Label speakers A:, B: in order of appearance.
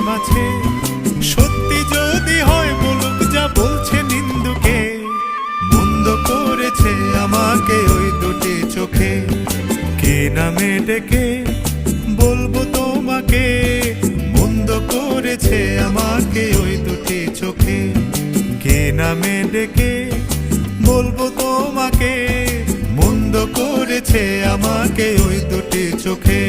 A: মাঝে। সত্যি যদি হয় বলুক যা বলছে নিন্দুকে, মন্দ করেছে আমাকে ওই দুটি চোখে। কে নামে ডেকে বলবো তোমাকে, মন্দ করেছে আমাকে ওই দুটি চোখে। কে নামে ডেকে বলবো তোমাকে, মন্দ করেছে আমাকে ওই দুটি চোখে।